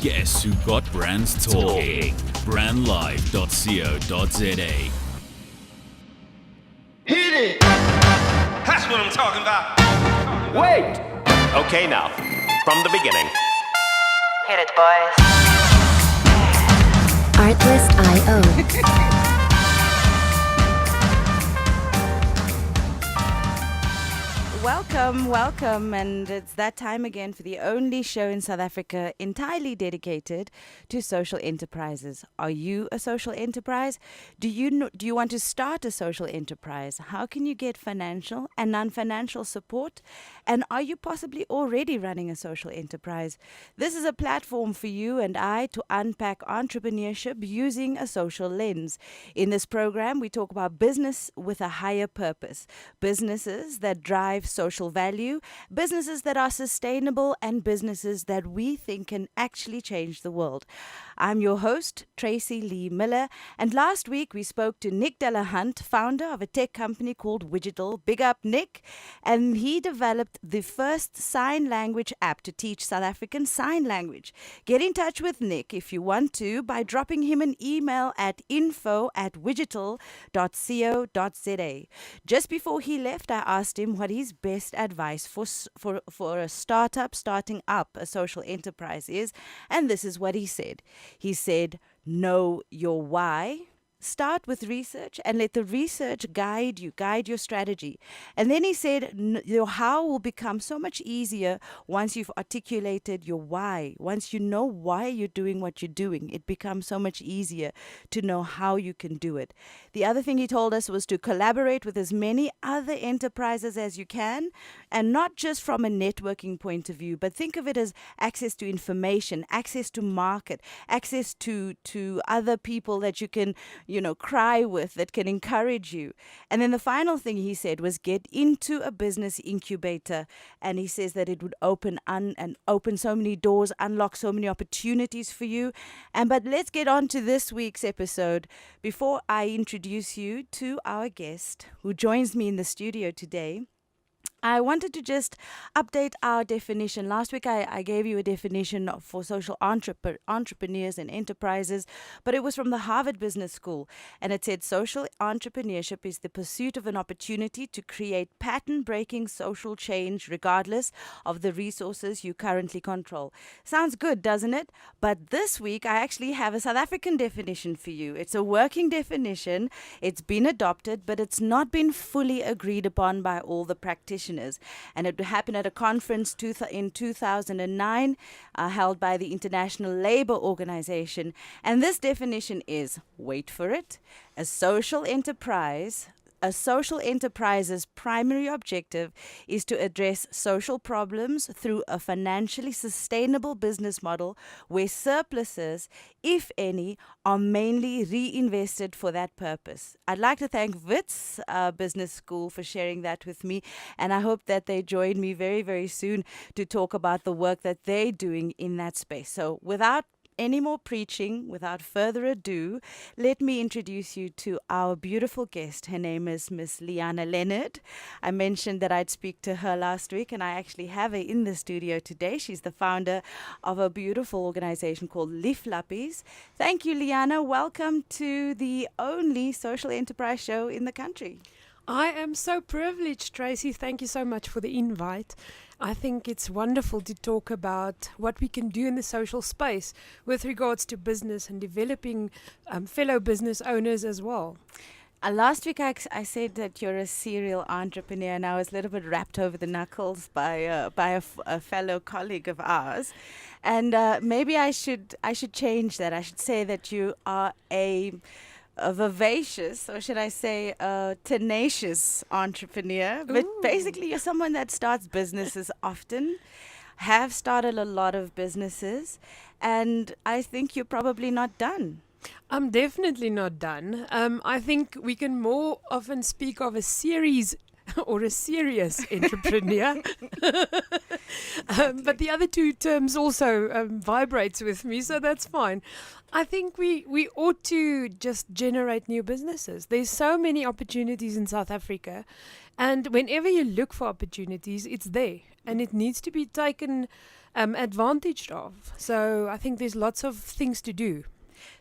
Guess who got brands talking? Brandlive.co.za. Hit it! That's what I'm talking about. Wait! Okay, now, from the beginning. Hit it, boys. Artlist.io. Welcome, and it's that time again for the only show in South Africa entirely dedicated to social enterprises. Are you a social enterprise? Do you want to start a social enterprise? How can you get financial and non-financial support? And are you possibly already running a social enterprise? This is a platform for you and I to unpack entrepreneurship using a social lens. In this program, we talk about business with a higher purpose, businesses that drive social value, businesses that are sustainable, and businesses that we think can actually change the world. I'm your host, Tracy Lee Miller, and last week we spoke to Nick Delahunt, founder of a tech company called Widgetal. Big up, Nick. And he developed the first sign language app to teach South African Sign Language. Get in touch with Nick if you want to by dropping him an email at info@widgetal.co.za. Just before he left, I asked him what his best advice for a startup starting up a social enterprise is, and this is what he said. He said, know your why. Start with research and let the research guide your strategy. And then he said, your how will become so much easier once you've articulated your why. Once you know why you're doing what you're doing, it becomes so much easier to know how you can do it. The other thing he told us was to collaborate with as many other enterprises as you can, and not just from a networking point of view, but think of it as access to information, access to market, access to other people that you can cry with, that can encourage you. And then the final thing he said was get into a business incubator. And he says that it would open so many doors, unlock so many opportunities for you. But let's get on to this week's episode. Before I introduce you to our guest who joins me in the studio today, I wanted to just update our definition. Last week, I gave you a definition for social entrepreneurs and enterprises, but it was from the Harvard Business School. And it said social entrepreneurship is the pursuit of an opportunity to create pattern-breaking social change regardless of the resources you currently control. Sounds good, doesn't it? But this week, I actually have a South African definition for you. It's a working definition. It's been adopted, but it's not been fully agreed upon by all the practitioners. And it happened at a conference in 2009 held by the International Labour Organization. And this definition is, wait for it, a social enterprise's primary objective is to address social problems through a financially sustainable business model where surpluses, if any, are mainly reinvested for that purpose. I'd like to thank Wits Business School for sharing that with me, and I hope that they join me very, very soon to talk about the work that they're doing in that space. So without any more preaching, without further ado, let me introduce you to our beautiful guest. Her name is Miss Leana Leonard. I mentioned that I'd speak to her last week, and I actually have her in the studio today. She's the founder of a beautiful organization called Lieflappies. Thank you, Leana. Welcome to the only social enterprise show in the country. I am so privileged, Tracy. Thank you so much for the invite. I think it's wonderful to talk about what we can do in the social space with regards to business and developing fellow business owners as well. Last week I said that you're a serial entrepreneur, and I was a little bit wrapped over the knuckles by a fellow colleague of ours, and maybe I should change that. I should say that you are a vivacious, or should I say a tenacious entrepreneur. But basically you're someone that starts businesses often, have started a lot of businesses, and I think you're probably not done. I'm definitely not done. I think we can more often speak of a series or a serious entrepreneur. But the other two terms also vibrates with me, so that's fine. I think we ought to just generate new businesses. There's so many opportunities in South Africa, and whenever you look for opportunities, it's there, and it needs to be taken advantage of. So I think there's lots of things to do.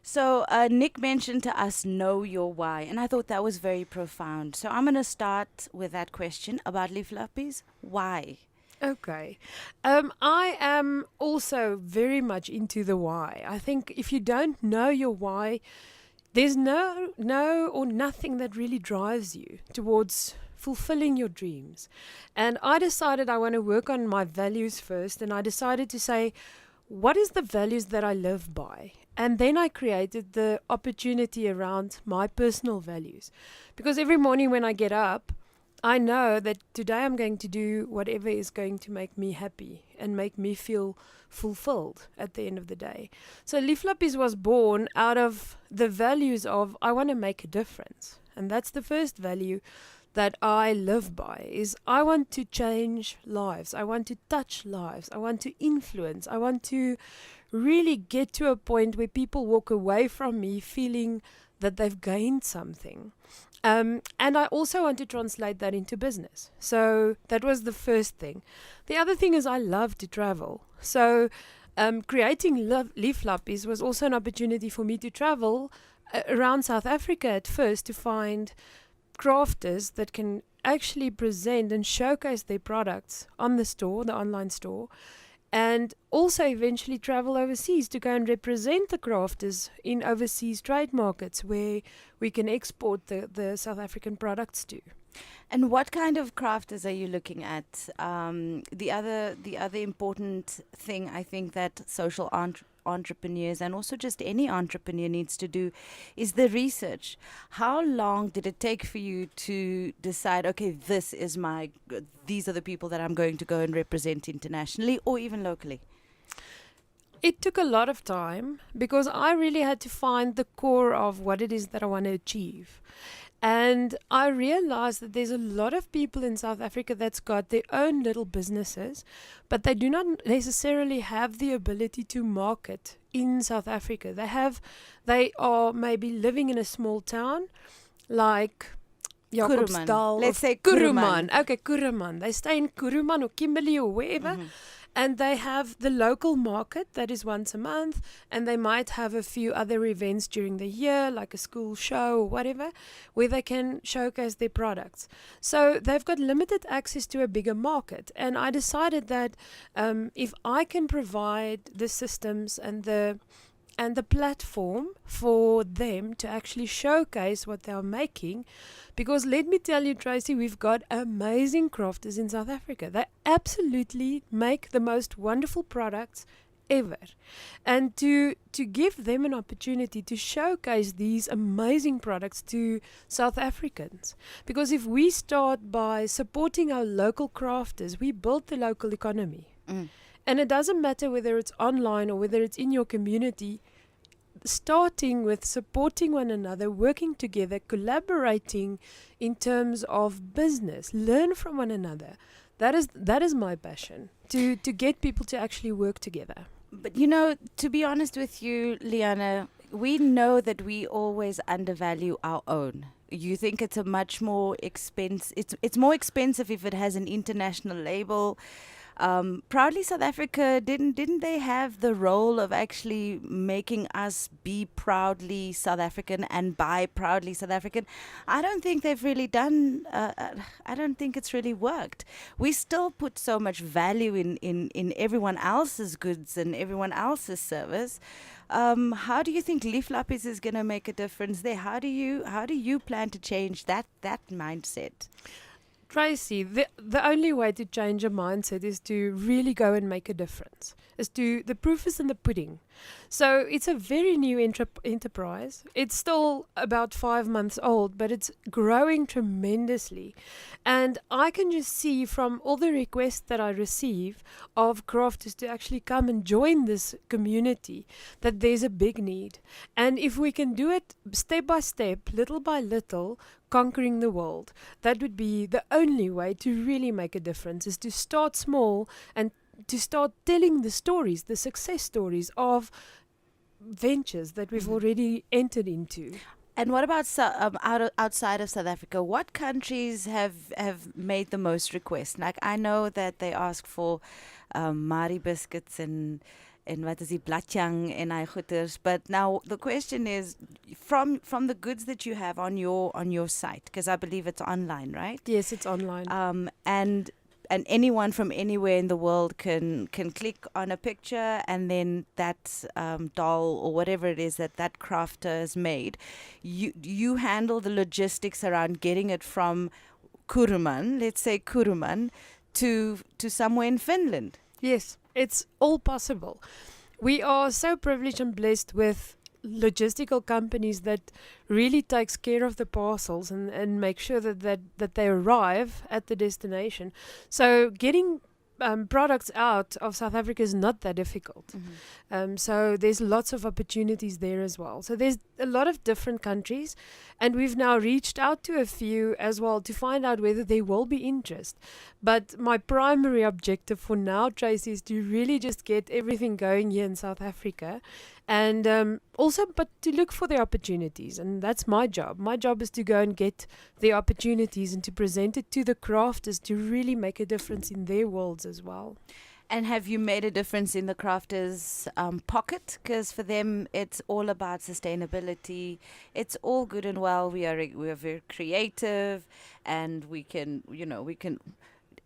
So Nick mentioned to us, know your why, and I thought that was very profound. So I'm going to start with that question about Leaf Lappies. Why? Okay. I am also very much into the why. I think if you don't know your why, there's no or nothing that really drives you towards fulfilling your dreams. And I decided I want to work on my values first, and I decided to say, what is the values that I live by? And then I created the opportunity around my personal values. Because every morning when I get up, I know that today I'm going to do whatever is going to make me happy and make me feel fulfilled at the end of the day. So Leaf Lappies was born out of the values of I want to make a difference. And that's the first value that I live by, is I want to change lives. I want to touch lives. I want to influence. I want to really get to a point where people walk away from me feeling that they've gained something. And I also want to translate that into business. So that was the first thing. The other thing is I love to travel. So creating Leaf Lappies was also an opportunity for me to travel around South Africa at first to find crafters that can actually present and showcase their products on the store, the online store, and also eventually travel overseas to go and represent the crafters in overseas trade markets where we can export the South African products to. And what kind of crafters are you looking at? The other important thing I think that social entrepreneurs and also just any entrepreneur needs to do is the research. How long did it take for you to decide, okay, these are the people that I'm going to go and represent internationally or even locally? It took a lot of time because I really had to find the core of what it is that I want to achieve. And I realized that there's a lot of people in South Africa that's got their own little businesses, but they do not necessarily have the ability to market in South Africa. They are maybe living in a small town like Jacobsdal. Let's say Kuruman. Okay, Kuruman. They stay in Kuruman or Kimberley or wherever. Mm-hmm. And they have the local market that is once a month, and they might have a few other events during the year, like a school show or whatever, where they can showcase their products. So they've got limited access to a bigger market. And I decided that if I can provide the systems and the platform for them to actually showcase what they are making. Because let me tell you, Tracy, we've got amazing crafters in South Africa. They absolutely make the most wonderful products ever. And to give them an opportunity to showcase these amazing products to South Africans. Because if we start by supporting our local crafters, we build the local economy. And it doesn't matter whether it's online or whether it's in your community, starting with supporting one another, working together, collaborating in terms of business, learn from one another. That is my passion, to get people to actually work together. But to be honest with you, Leana, we know that we always undervalue our own. You think it's a much more expensive, it's more expensive if it has an international label. Proudly South Africa, didn't they have the role of actually making us be proudly South African and buy proudly South African? I don't think they've really done, I don't think it's really worked. We still put so much value in everyone else's goods and everyone else's service. How do you think Leaf Lappies is going to make a difference there? How do you plan to change that mindset? Tracy, the only way to change a mindset is to really go and make a difference. The proof is in the pudding. So it's a very new enterprise. It's still about 5 months old, but it's growing tremendously. And I can just see from all the requests that I receive of crafters to actually come and join this community that there's a big need. And if we can do it step by step, little by little, conquering the world. That would be the only way to really make a difference, is to start small and to start telling the stories, the success stories of ventures that we've already entered into. And what about outside of South Africa? What countries have made the most requests? Like, I know that they ask for Mari biscuits and what is die blatjang en hy goeders, but now the question is from the goods that you have on your site, because I believe it's online, right? Yes, it's online. And anyone from anywhere in the world can click on a picture, and then that doll or whatever it is that crafter has made, you handle the logistics around getting it from Kuruman, let's say Kuruman, to somewhere in Finland. Yes, it's all possible. We are so privileged and blessed with logistical companies that really takes care of the parcels and make sure that they arrive at the destination. So getting products out of South Africa is not that difficult. So there's lots of opportunities there as well. So there's a lot of different countries, and we've now reached out to a few as well to find out whether there will be interest. But my primary objective for now, Tracy, is to really just get everything going here in South Africa, and also but to look for the opportunities, and that's my job. My job is to go and get the opportunities and to present it to the crafters to really make a difference in their worlds as well. And have you made a difference in the crafters' pocket? Because for them, it's all about sustainability. It's all good and well. We are very creative, and we can.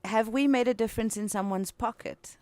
Have we made a difference in someone's pocket?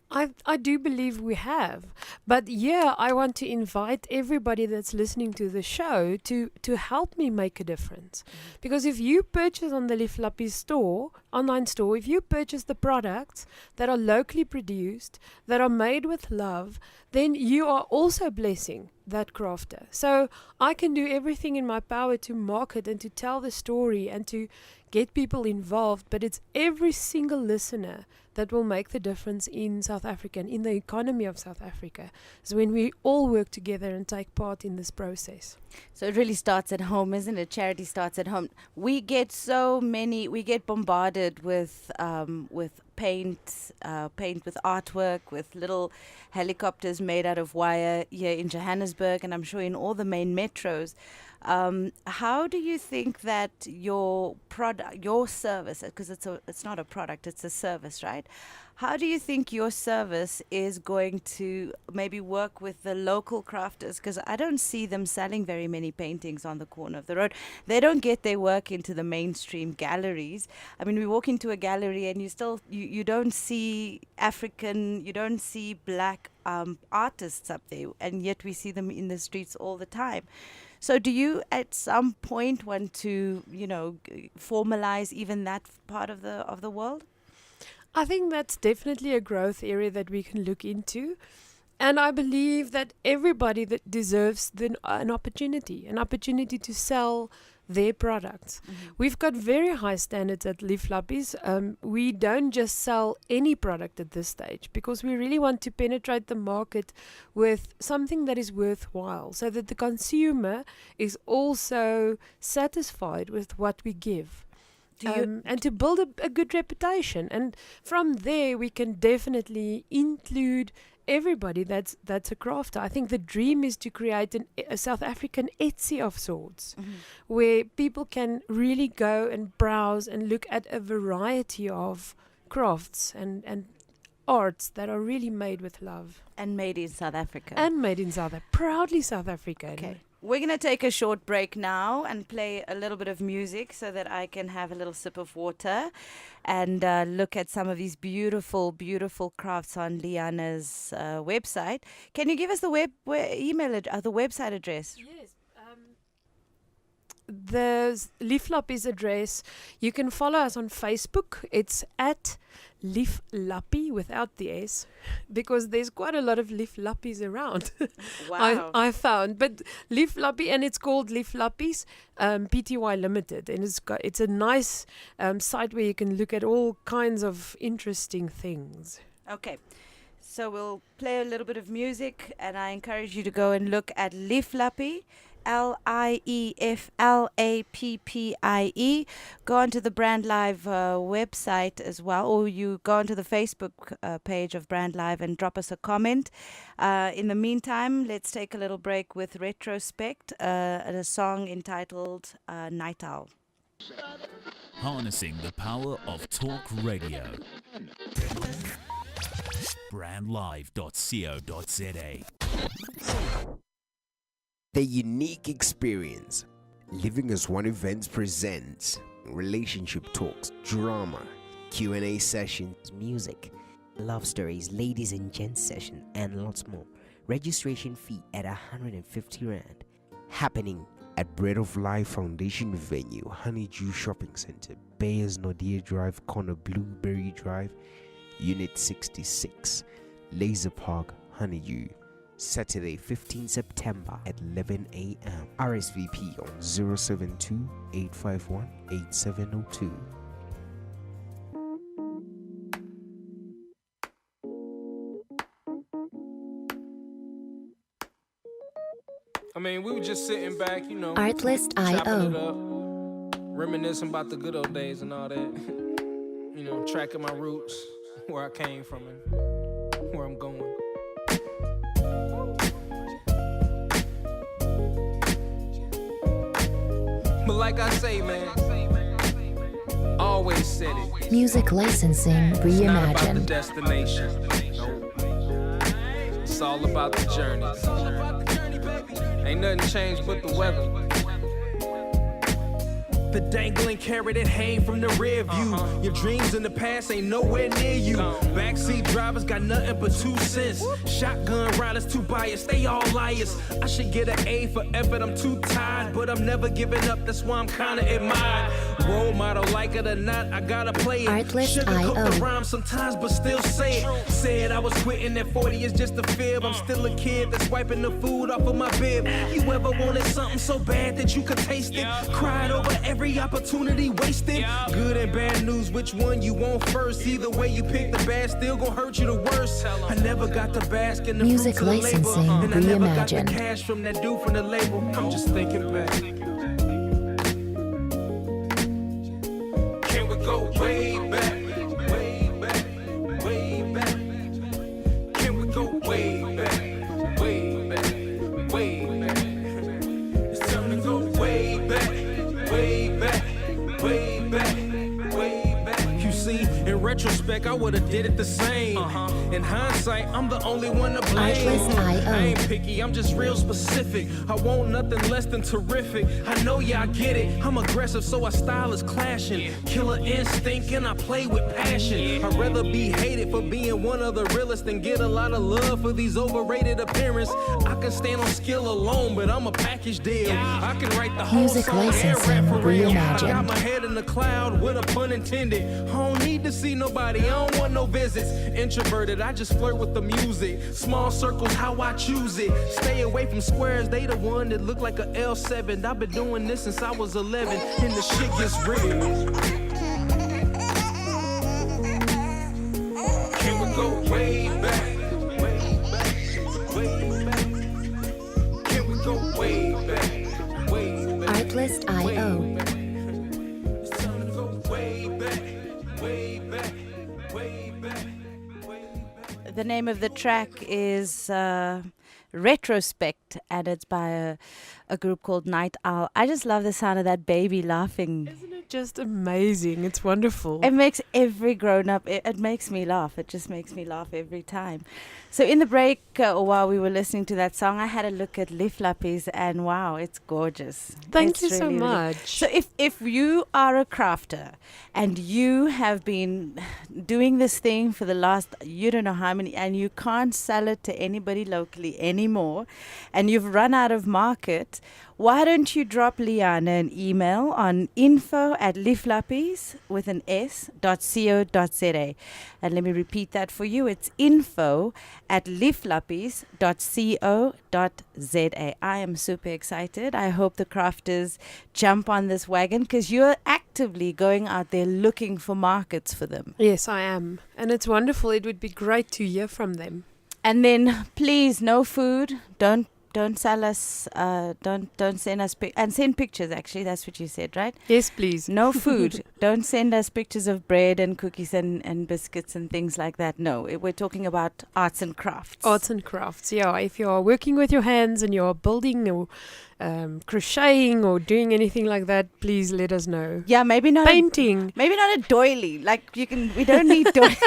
I do believe we have. But yeah, I want to invite everybody that's listening to the show to help me make a difference. Because if you purchase on the Lief Lappie store, online store, if you purchase the products that are locally produced, that are made with love, then you are also blessing that crafter. So I can do everything in my power to market and to tell the story and to get people involved, but it's every single listener that will make the difference in South Africa and in the economy of South Africa. Is when we all work together and take part in this process. So it really starts at home, isn't it? Charity starts at home. We get bombarded with paint with artwork, with little helicopters made out of wire here in Johannesburg, and I'm sure in all the main metros. How do you think that your product, your service, because it's not a product, it's a service, right? How do you think your service is going to maybe work with the local crafters? Because I don't see them selling very many paintings on the corner of the road. They don't get their work into the mainstream galleries. I mean, we walk into a gallery and you don't see African, you don't see black artists up there, and yet we see them in the streets all the time. So do you at some point want to, formalize even that part of the world? I think that's definitely a growth area that we can look into. And I believe that everybody that deserves an opportunity to sell their products. We've got very high standards at Lief Lappies. We don't just sell any product at this stage, because we really want to penetrate the market with something that is worthwhile, so that the consumer is also satisfied with what we give. And to build a good reputation. And from there, we can definitely include everybody that's a crafter. I think the dream is to create a South African Etsy of sorts, where people can really go and browse and look at a variety of crafts and arts that are really made with love. And made in South Africa. Proudly South African. Okay. We're going to take a short break now and play a little bit of music so that I can have a little sip of water and look at some of these beautiful, beautiful crafts on Leana's website. Can you give us the the website address? Yes. The Lief Lappie's address, you can follow us on Facebook. It's at Lief Lappie without the S, because there's quite a lot of Lief Lappies around. Wow. I found, but Lief Lappie, and it's called Lief Lappies Pty Limited, and it's a nice site where you can look at all kinds of interesting things. Okay. So we'll play a little bit of music, and I encourage you to go and look at Lief Lappie LIEFLAPPIE. Go onto the Brand Live website as well, or you go onto the Facebook page of Brand Live and drop us a comment. In the meantime, let's take a little break with Retrospect, a song entitled Night Owl. Harnessing the power of talk radio. Brandlive.co.za. The unique experience. Living as One Events presents relationship talks, drama, Q&A sessions, Music, love stories, ladies and gents session, and lots more. Registration fee at 150 Rand. happening at Bread of Life Foundation Venue, Honeydew Shopping Center, Bayers Nordia Drive, corner Blueberry Drive, Unit 66, Laser Park, Honeydew. Saturday, 15 September at 11 a.m. RSVP on 072-851-8702. I mean, we were just sitting back, you know, Artlist.io. chopping it up, reminiscing about the good old days and all that. You know, tracking my roots, where I came from and where I'm going. But like I say, man, always said it. Music licensing It's not about the reimagined. destination. It's all about the journey. Ain't nothing changed but the weather. The dangling carrot that hang from the rear view. Your dreams in the past ain't nowhere near you. Backseat drivers got nothing but 2 cents. Shotgun riders too biased, they all liars. I should get an A for effort, I'm too tired. But I'm never giving up, that's why I'm kinda admired. Role model, like it or not, I gotta play it. Sugarcoat the Artlist.io. rhyme sometimes, but still say it. Said I was quitting at 40 is just a fib. I'm still a kid that's wiping the food off of my bib. You ever wanted something so bad that you could taste it? Cried over every opportunity wasted. Good and bad news, which one you want first? Either way you pick, the bad still gon' hurt you the worst. I never got the bask in the Music fruits of the labor, licensing and I never got the reimagined. cash from that dude from the label. I'm just thinking back. Can we go way back? Way back, way back. Can we go way back? Way back, way back. It's time to go way back, way back, way back, way back. You see, in retrospect, I would've did it the same. In hindsight, I'm the only one to blame. Artlist.io. I ain't picky, I'm just real specific. I want nothing less than terrific. I know y'all get it. I'm aggressive, so our style is clashing. Killer instinct, and I play with passion. I'd rather be hated for being one of the realest than get a lot of love for these overrated appearances. I can stand on skill alone, but I'm a package deal. I can write the whole Music song and licensing rap for real. I reimagined. got my head in the cloud with a pun intended. I don't need to see nobody, I don't want no visits. Introverted, I just flirt with the music. Small circles, how I choose it. Stay away from squares, they the one that look like a L7. I've been doing this since I was 11, and the shit gets real. Can we go way back? Way back, way back. Can we go way back? Way back. Artlist.io. It's time to go way back, way back, way back, way back. The name of the track is Retrospect, and it's by a group called Night Owl. I just love the sound of that baby laughing. Isn't it just amazing? It's wonderful. It makes every grown-up, it makes me laugh. It just makes me laugh every time. So in the break, while we were listening to that song, I had a look at Liflappies, and wow, it's gorgeous. Thank It's you so really, really- much. So if you are a crafter and you have been doing this thing for the last, you don't know how many, and you can't sell it to anybody locally anymore, and you've run out of market, why don't you drop Leana an email on info@liflappies with an s.co.za. And let me repeat that for you. It's info@liflappies.co.za. I am super excited. I hope the crafters jump on this wagon because you're actively going out there looking for markets for them. Yes, I am. And it's wonderful. It would be great to hear from them. And then please, no food. Don't don't sell us. Don't send us and send pictures. Actually, that's what you said, right? Yes, please. No food. Don't send us pictures of bread and cookies and biscuits and things like that. No, we're talking about arts and crafts. Arts and crafts, yeah. If you're working with your hands and you're building or crocheting or doing anything like that, please let us know. Yeah, maybe not painting. Maybe not a doily. Like we don't need doily.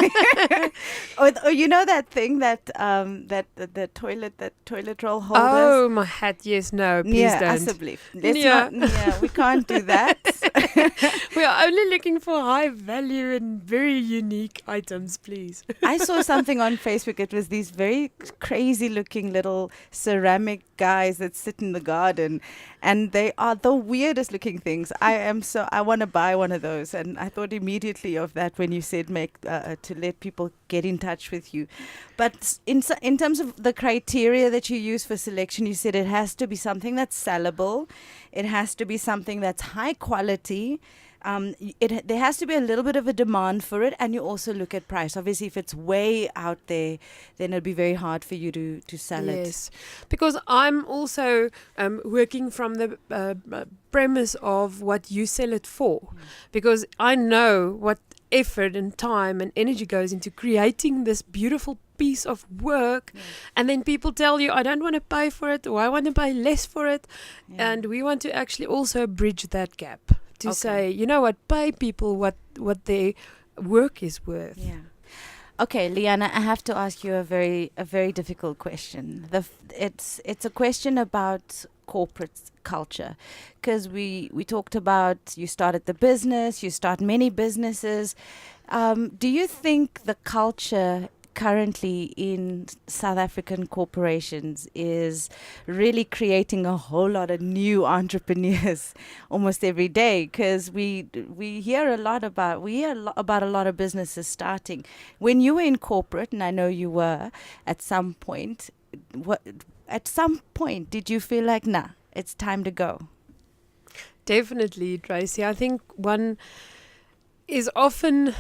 or you know that thing that the toilet roll holders. Oh, my hat. Yes, no, please don't. We can't do that. We are only looking for high value and very unique items, please. I saw something on Facebook. It was these very crazy looking little ceramic guys that sit in the garden, and they are the weirdest looking things. I want to buy one of those, and I thought immediately of that when you said to let people get in touch with you. But in terms of the criteria that you use for selection, you said it has to be something that's sellable, it has to be something that's high quality. There has to be a little bit of a demand for it, and you also look at price. Obviously, if it's way out there, then it'll be very hard for you to sell it. Yes, because I'm also working from the premise of what you sell it for, because I know what effort and time and energy goes into creating this beautiful piece of work, and then people tell you, I don't want to pay for it, or I want to pay less for it, and we want to actually also bridge that gap. To say, you know what, pay people what their work is worth. Yeah. Okay, Leana, I have to ask you a very difficult question. It's a question about corporate culture, because we talked about you started the business, you start many businesses. Do you think the culture currently in South African corporations is really creating a whole lot of new entrepreneurs almost every day? Because we hear a lot about a lot of businesses starting. When you were in corporate, and I know you were at some point, did you feel like, nah, it's time to go? Definitely, Tracy. I think one is often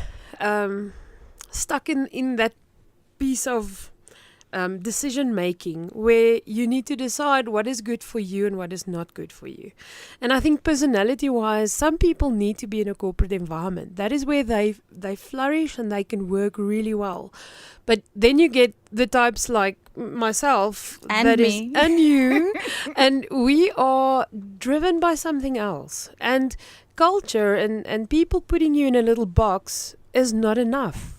stuck in that piece of decision making where you need to decide what is good for you and what is not good for you. And I think personality wise, some people need to be in a corporate environment. That is where they flourish and they can work really well. But then you get the types like myself and you, and we are driven by something else. And culture and people putting you in a little box is not enough.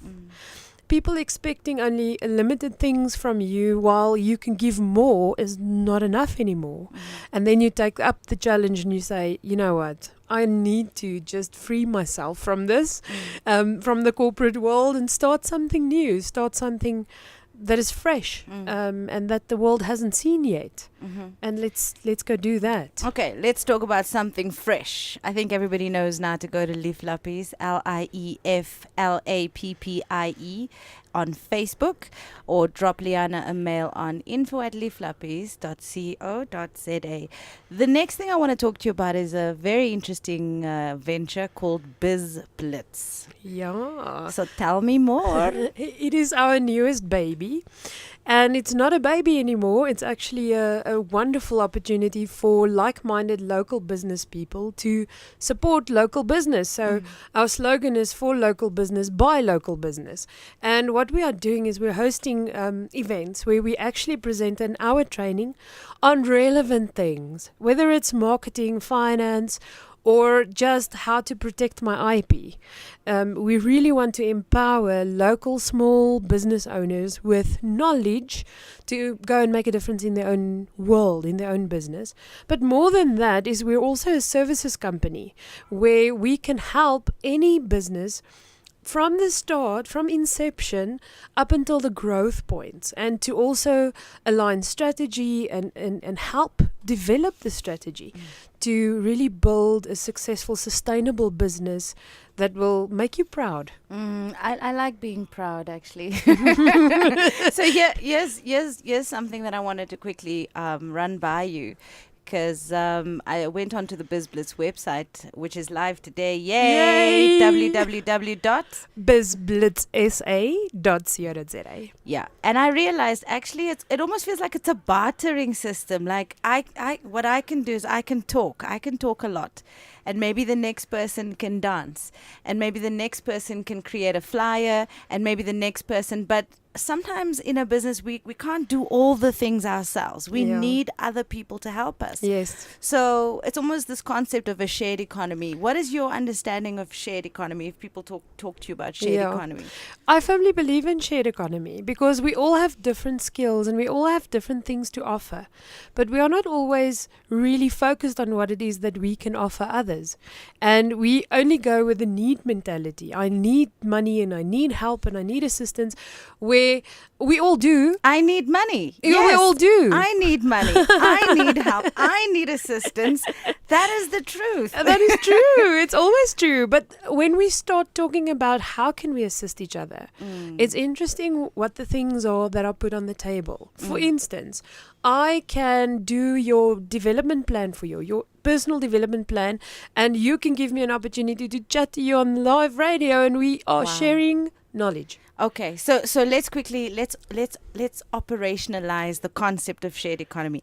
People expecting only limited things from you while you can give more is not enough anymore. And then you take up the challenge and you say, you know what, I need to just free myself from this, from the corporate world, and start something new, start something that is fresh, and that the world hasn't seen yet. And let's go do that. Okay, let's talk about something fresh. I think everybody knows now to go to Lieflappie, Lieflappie on Facebook, or drop Leana a mail on info@lieflappies.co.za. The next thing I want to talk to you about is a very interesting venture called Biz Blitz. Yeah. So tell me more. It is our newest baby. And it's not a baby anymore. It's actually a wonderful opportunity for like-minded local business people to support local business. So our slogan is for local business, by local business. And what we are doing is we're hosting events where we actually present an hour training on relevant things, whether it's marketing, finance, or just how to protect my IP. We really want to empower local small business owners with knowledge to go and make a difference in their own world, in their own business. But more than that is we're also a services company where we can help any business from the start, from inception up until the growth points, and to also align strategy and help develop the strategy to really build a successful, sustainable business that will make you proud. I like being proud, actually. So here's something that I wanted to quickly run by you. because I went onto the BizBlitz website, which is live today. Yay! bizblitzsa.co.za. Yeah, and I realized actually it almost feels like it's a bartering system. Like what I can do is I can talk a lot, and maybe the next person can dance, and maybe the next person can create a flyer, and maybe the next person, but sometimes in a business we can't do all the things ourselves. We need other people to help us. Yes. So it's almost this concept of a shared economy. What is your understanding of shared economy if people talk to you about shared economy? I firmly believe in shared economy because we all have different skills and we all have different things to offer, but we are not always really focused on what it is that we can offer others, and we only go with the need mentality. I need money and I need help and I need assistance, where we all do. I need money. We all do. I need money. I need help. I need assistance. That is the truth. That is true. It's always true. But when we start talking about how can we assist each other, it's interesting what the things are that are put on the table. For instance, I can do your development plan for you, your personal development plan, and you can give me an opportunity to chat to you on live radio, and we are sharing knowledge. Okay, so let's quickly let's operationalize the concept of shared economy.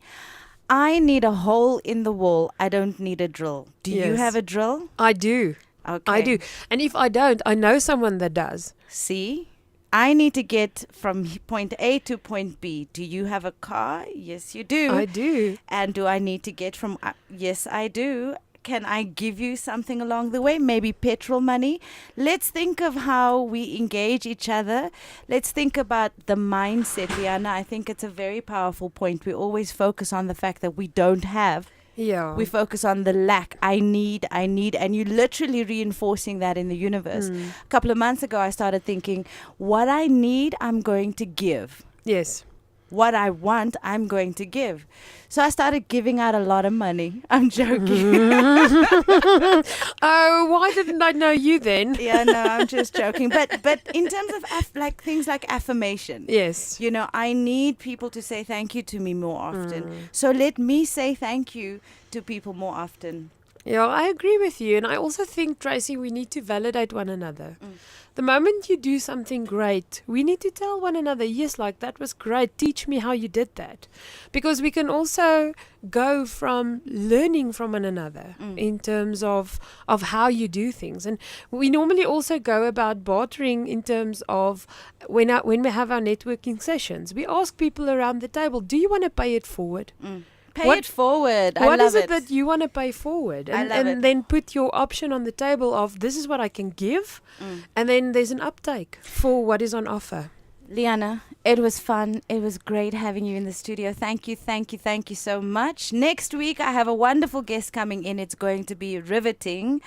I need a hole in the wall. I don't need a drill. Do you have a drill? I do. Okay. I do. And if I don't, I know someone that does. See? I need to get from point A to point B. Do you have a car? Yes, you do. I do. And do I need to get from... yes, I do. Can I give you something along the way? Maybe petrol money. Let's think of how we engage each other. Let's think about the mindset, Leana. I think it's a very powerful point. We always focus on the fact that we don't have. Yeah. We focus on the lack. I need, and you're literally reinforcing that in the universe. A couple of months ago, I started thinking, what I need, I'm going to give. Yes. What I want, I'm going to give. So I started giving out a lot of money. I'm joking. Oh, why didn't I know you then? Yeah, no, I'm just joking. But in terms of things like affirmation, Yes. you know, I need people to say thank you to me more often. So let me say thank you to people more often. Yeah, I agree with you. And I also think, Tracy, we need to validate one another. The moment you do something great, we need to tell one another, yes, like that was great. Teach me how you did that. Because we can also go from learning from one another in terms of how you do things. And we normally also go about bartering in terms of when we have our networking sessions. We ask people around the table, do you want to pay it forward? Pay it forward. What is it that you want to pay forward? I love it. Then put your option on the table of this is what I can give, and then there's an uptake for what is on offer. Leana, it was fun. It was great having you in the studio. Thank you so much. Next week, I have a wonderful guest coming in. It's going to be riveting.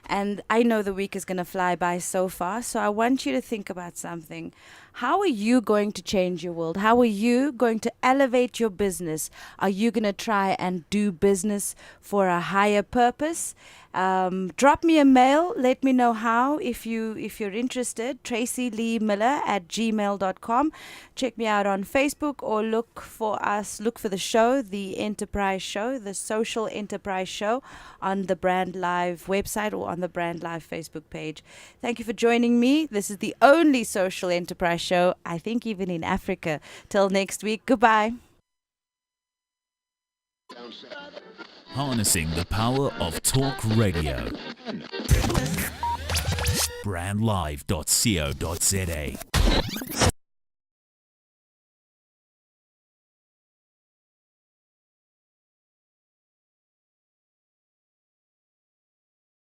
And I know the week is going to fly by so fast. So I want you to think about something. How are you going to change your world? How are you going to elevate your business? Are you going to try and do business for a higher purpose? Drop me a mail. Let me know how if you're interested. TracyLeeMiller@gmail.com. Check me out on Facebook or look for the show, the Enterprise Show, the Social Enterprise Show on the Brand Live website or on the Brand Live Facebook page. Thank you for joining me. This is the only social enterprise show, I think, even in Africa. Till next week. Goodbye. Harnessing the power of talk radio. Brandlive.co.za